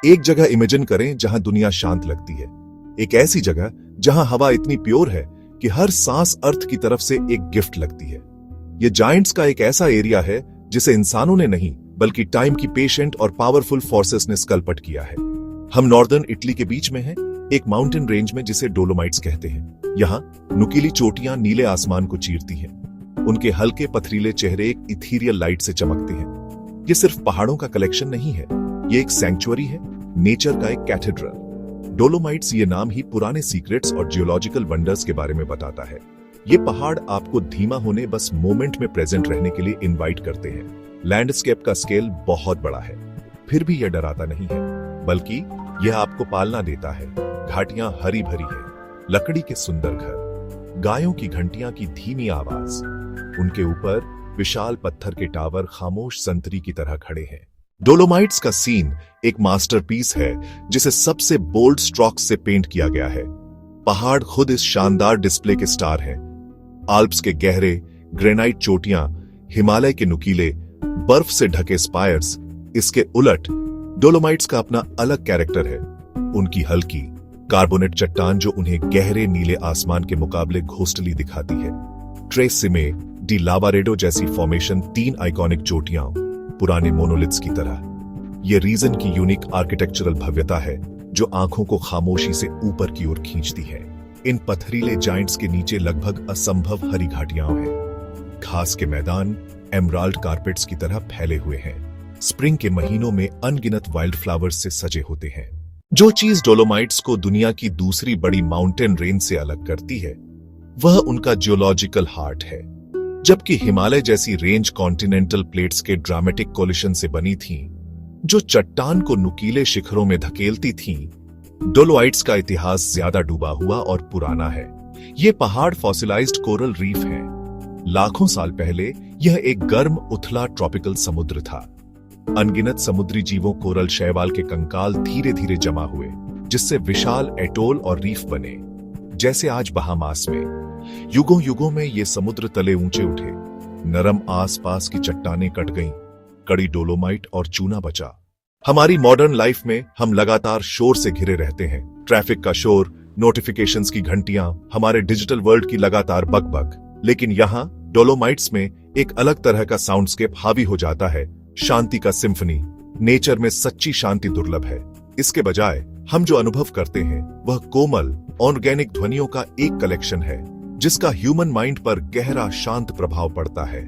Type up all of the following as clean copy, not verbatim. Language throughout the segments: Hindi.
एक जगह इमेजिन करें जहां दुनिया शांत लगती है, एक ऐसी जगह जहां हवा इतनी प्योर है कि हर सांस अर्थ की तरफ से एक गिफ्ट लगती है। ये जायंट्स का एक ऐसा एरिया है जिसे इंसानों ने नहीं बल्कि टाइम की पेशेंट और पावरफुल फोर्सेस ने स्कल्पट किया है। हम नॉर्दर्न इटली के बीच में हैं, एक माउंटेन रेंज में जिसे डोलोमाइट्स कहते हैं। यहाँ नुकीली चोटियां नीले आसमान को चीरती हैं, उनके हल्के पथरीले चेहरे एक इथीरियल लाइट से चमकते हैं। ये सिर्फ पहाड़ों का कलेक्शन नहीं है, ये एक सैंक्चुअरी है, नेचर का एक कैथेड्रल। डोलोमाइट्स ये नाम ही पुराने सीक्रेट्स और जियोलॉजिकल वंडर्स के बारे में बताता है। ये पहाड़ आपको धीमा होने, बस मोमेंट में प्रेजेंट रहने के लिए इनवाइट करते हैं। लैंडस्केप का स्केल बहुत बड़ा है, फिर भी यह डराता नहीं है, बल्कि यह आपको पालना देता है। घाटियां हरी भरी है, लकड़ी के सुंदर घर, गायों की घंटियां की धीमी आवाज, उनके ऊपर विशाल पत्थर के टावर खामोश संतरी की तरह खड़े हैं। डोलोमाइट्स का सीन एक मास्टरपीस है जिसे सबसे बोल्ड स्ट्रोक्स से पेंट किया गया है। पहाड़ खुद इस शानदार डिस्प्ले के स्टार हैं। आल्प्स के गहरे ग्रेनाइट चोटियां, हिमालय के नुकीले बर्फ से ढके स्पायर्स, इसके उलट डोलोमाइट्स का अपना अलग कैरेक्टर है। उनकी हल्की कार्बोनेट चट्टान जो उन्हें गहरे नीले आसमान के मुकाबले घोस्टली दिखाती है। ट्रेसिमे डी लावारेडो जैसी फॉर्मेशन, 3 आइकॉनिक चोटियां पुराने मोनोलिथ्स की तरह। यह रीजन की यूनिक आर्किटेक्चरल भव्यता है जो आंखों को खामोशी से ऊपर की ओर खींचती है। इन पथरीले जाइंट्स के नीचे लगभग असंभव हरी घाटियां हैं। घास के मैदान एमराल्ड कारपेट्स की तरह फैले हुए हैं। स्प्रिंग के महीनों में अनगिनत वाइल्ड फ्लावर्स से सजे होते हैं। जो चीज डोलोमाइट्स को दुनिया की दूसरी बड़ी माउंटेन रेंज से अलग करती है वह उनका जियोलॉजिकल हार्ट है। जबकि हिमालय जैसी रेंज कॉन्टिनेंटल प्लेट्स के ड्रामेटिक कोलिशन से बनी थी जो चट्टान को नुकीले शिखरों में धकेलती थी, डोलोमाइट्स का इतिहास ज्यादा डूबा हुआ और पुराना है। ये पहाड़ फॉसिलाइज्ड कोरल रीफ हैं। लाखों साल पहले यह एक गर्म उथला ट्रॉपिकल समुद्र था। अनगिनत समुद्री जीवों कोरल शैवाल के कंकाल धीरे धीरे जमा हुए, जिससे विशाल एटोल और रीफ बने, जैसे आज बहामास में। युगों युगों में ये समुद्र तले ऊंचे उठे, नरम आसपास की चट्टानें कट गईं, कड़ी डोलोमाइट और चूना बचा। हमारी मॉडर्न लाइफ में हम लगातार शोर से घिरे रहते हैं। ट्रैफिक का शोर, नोटिफिकेशंस की घंटियां, हमारे डिजिटल वर्ल्ड की लगातार बकबक। लेकिन यहाँ डोलोमाइट्स में एक अलग तरह का साउंडस्केप हावी हो जाता है, शांति का सिम्फनी। नेचर में सच्ची शांति दुर्लभ है। इसके बजाय हम जो अनुभव करते हैं वह कोमल ऑर्गेनिक ध्वनियों का एक कलेक्शन है जिसका ह्यूमन माइंड पर गहरा शांत प्रभाव पड़ता है।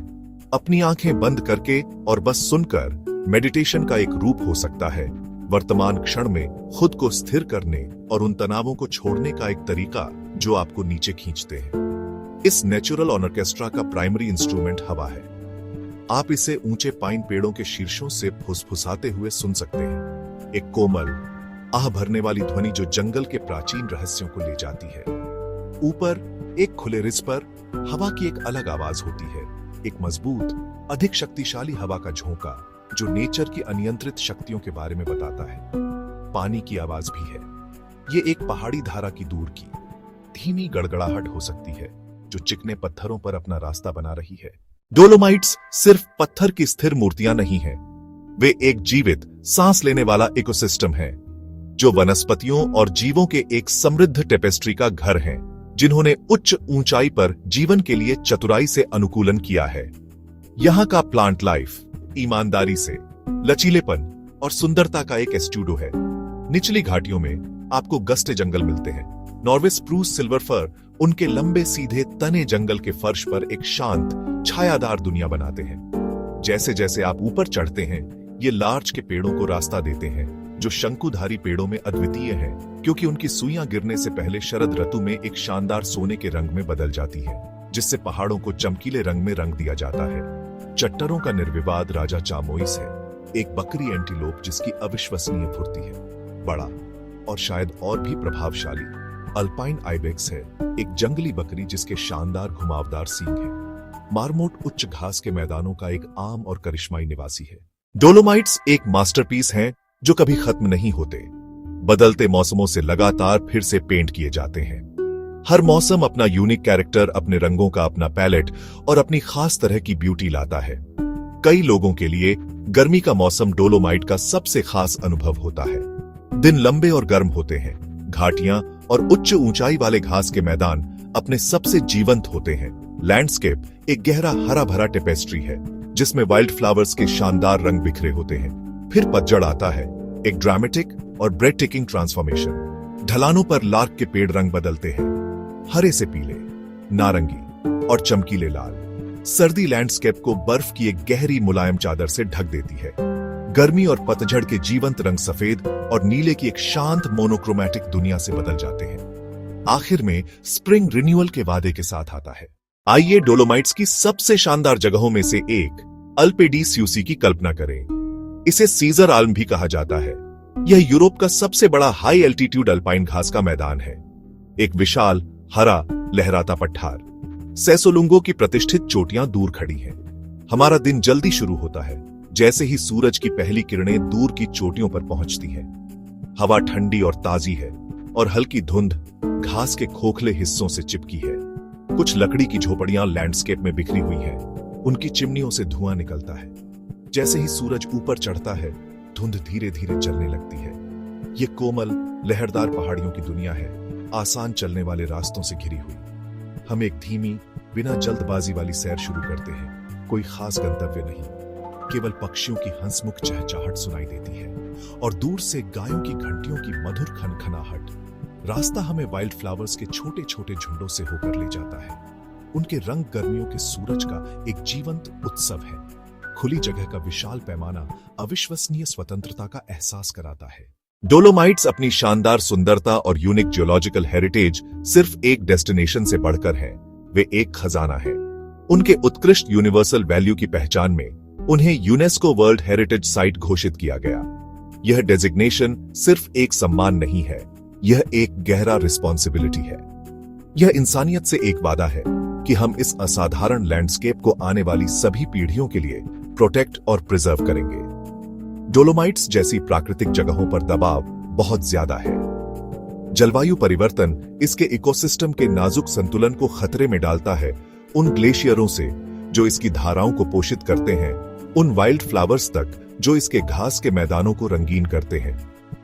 अपनी आंखें बंद करके और बस सुनकर मेडिटेशन का एक रूप हो सकता है। वर्तमान क्षण में खुद को स्थिर करने और उन तनावों को छोड़ने का एक तरीका जो आपको नीचे खींचते हैं। इस नेचुरल ऑर्केस्ट्रा का प्राइमरी इंस्ट्रूमेंट हवा है। आप इसे ऊंचे पाइन पेड़ों के शीर्षों से फुसफुसाते हुए सुन सकते हैं। एक कोमल आह भरने वाली ध्वनि जो जंगल के प्राचीन रहस्यों को ले जाती है। ऊपर एक खुले रिज पर हवा की एक अलग आवाज होती है, एक मजबूत, अधिक शक्तिशाली हवा का झोंका जो नेचर की अनियंत्रित शक्तियों के बारे में बताता है। पानी की आवाज भी है। ये एक पहाड़ी धारा की दूर की धीमी गड़गड़ाहट हो सकती है जो चिकने पत्थरों पर अपना रास्ता बना रही है। डोलोमाइट्स सिर्फ पत्थर की स्थिर मूर्तियां नहीं हैं, वे एक जीवित, सांस लेने वाला इकोसिस्टम है जो वनस्पतियों और जीवों के एक समृद्ध टेपेस्ट्री का घर है, जिन्होंने उच्च ऊंचाई पर जीवन के लिए चतुराई से अनुकूलन किया है। यहाँ का प्लांट लाइफ ईमानदारी से, लचीलेपन और सुंदरता का एक एस्ट्यूडो है। निचली घाटियों में आपको गस्ते जंगल मिलते हैं। नॉर्वे स्प्रूस, सिल्वर फर उनके लंबे सीधे तने जंगल के फर्श पर एक शांत छायादार दुनिया बनाते हैं। जैसे जैसे आप ऊपर चढ़ते हैं ये लार्च के पेड़ों को रास्ता देते हैं जो शंकुधारी पेड़ों में अद्वितीय हैं, क्योंकि उनकी सुइयां गिरने से पहले शरद ऋतु में एक शानदार सोने के रंग में बदल जाती है, जिससे पहाड़ों को चमकीले रंग में रंग दिया जाता है। चट्टरों का निर्विवाद राजा चामोइस है, एक बकरी एंटीलोप जिसकी अविश्वसनीय फुर्ती है। बड़ा और शायद और भी प्रभावशाली अल्पाइन आइबेक्स है, एक जंगली बकरी जिसके शानदार घुमावदार सींग है। मार्मोट उच्च घास के मैदानों का एक आम और करिश्माई निवासी है। डोलोमाइट्स एक मास्टरपीस हैं जो कभी खत्म नहीं होते। बदलते मौसमों से लगातार फिर से पेंट किए जाते हैं। हर मौसम अपना यूनिक कैरेक्टर, अपने रंगों का अपना पैलेट और अपनी खास तरह की ब्यूटी लाता है। कई लोगों के लिए गर्मी का मौसम डोलोमाइट का सबसे खास अनुभव होता है। दिन लंबे और गर्म होते हैं। घाटियां और उच्च ऊंचाई वाले घास के मैदान अपने सबसे जीवंत होते हैं। लैंडस्केप एक गहरा हरा भरा टेपेस्ट्री है जिसमें वाइल्ड फ्लावर्स के शानदार रंग बिखरे होते हैं। फिर पतझड़ आता है, एक ड्रामेटिक और ब्रेड टेकिंग ट्रांसफॉर्मेशन। ढलानों पर लार्क के पेड़ रंग बदलते हैं, हरे से पीले, नारंगी और चमकीले लाल। सर्दी लैंडस्केप को बर्फ की एक गहरी मुलायम चादर से ढक देती है। गर्मी और पतझड़ के जीवंत रंग सफेद और नीले की एक शांत मोनोक्रोमैटिक दुनिया से बदल जाते हैं। आखिर में स्प्रिंग रिन्यूअल के वादे के साथ आता है। आइए डोलोमाइट्स की सबसे शानदार जगहों में से एक अल्पे डी स्यूसी की कल्पना करें। इसे सीजर आल्म भी कहा जाता है। यह यूरोप का सबसे बड़ा हाई एल्टीट्यूड अल्पाइन घास का मैदान है। एक विशाल हरा लहराता पठार। सेसोलुंगो की प्रतिष्ठित चोटियां दूर खड़ी हैं। हमारा दिन जल्दी शुरू होता है जैसे ही सूरज की पहली किरणें दूर की चोटियों पर पहुंचती हैं। हवा ठंडी और ताजी है और हल्की धुंध घास के खोखले हिस्सों से चिपकी है। कुछ लकड़ी की झोपड़ियां लैंडस्केप में बिखरी हुई हैं। उनकी चिमनियों से धुआं निकलता है। जैसे ही सूरज ऊपर चढ़ता है, धुंध धीरे धीरे चलने लगती है। ये कोमल लहरदार पहाड़ियों की दुनिया है, आसान चलने वाले रास्तों से घिरी हुई। हम एक धीमी बिना जल्दबाजी वाली सैर शुरू करते हैं। कोई खास गंतव्य नहीं, केवल पक्षियों की हंसमुख चहचहाहट सुनाई देती है और दूर से गायों की घंटियों की मधुर खनखनाहट। रास्ता हमें वाइल्ड फ्लावर्स के छोटे छोटे झुंडों से होकर ले जाता है। उनके रंग गर्मियों के सूरज का एक जीवंत उत्सव है। खुली जगह का विशाल पैमाना अविश्वसनीय स्वतंत्रता का एहसास कराता है। डोलोमाइट्स अपनी शानदार सुंदरता और यूनिक जियोलॉजिकल हेरिटेज सिर्फ एक डेस्टिनेशन से बढ़कर है, वे एक खजाना है। उनके उत्कृष्ट यूनिवर्सल वैल्यू की पहचान में उन्हें यूनेस्को वर्ल्ड हेरिटेज साइट घोषित किया गया। यह डेजिग्नेशन सिर्फ एक सम्मान नहीं है, यह एक गहरा रिस्पॉन्सिबिलिटी है। यह इंसानियत से एक वादा है कि हम इस असाधारण लैंडस्केप को आने वाली सभी पीढ़ियों के लिए प्रोटेक्ट और प्रिजर्व करेंगे। डोलोमाइट्स जैसी प्राकृतिक जगहों पर दबाव बहुत ज्यादा है। जलवायु परिवर्तन इसके इकोसिस्टम के नाजुक संतुलन को खतरे में डालता है। उन ग्लेशियरों से जो इसकी धाराओं को पोषित करते हैं, उन वाइल्ड फ्लावर्स तक जो इसके घास के मैदानों को रंगीन करते हैं।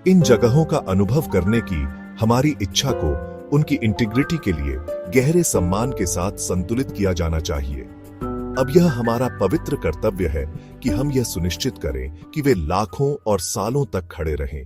इन जगहों का अनुभव करने की हमारी इच्छा को उनकी इंटीग्रिटी के लिए गहरे सम्मान के साथ संतुलित किया जाना चाहिए। अब यह हमारा पवित्र कर्तव्य है कि हम यह सुनिश्चित करें कि वे लाखों और सालों तक खड़े रहें,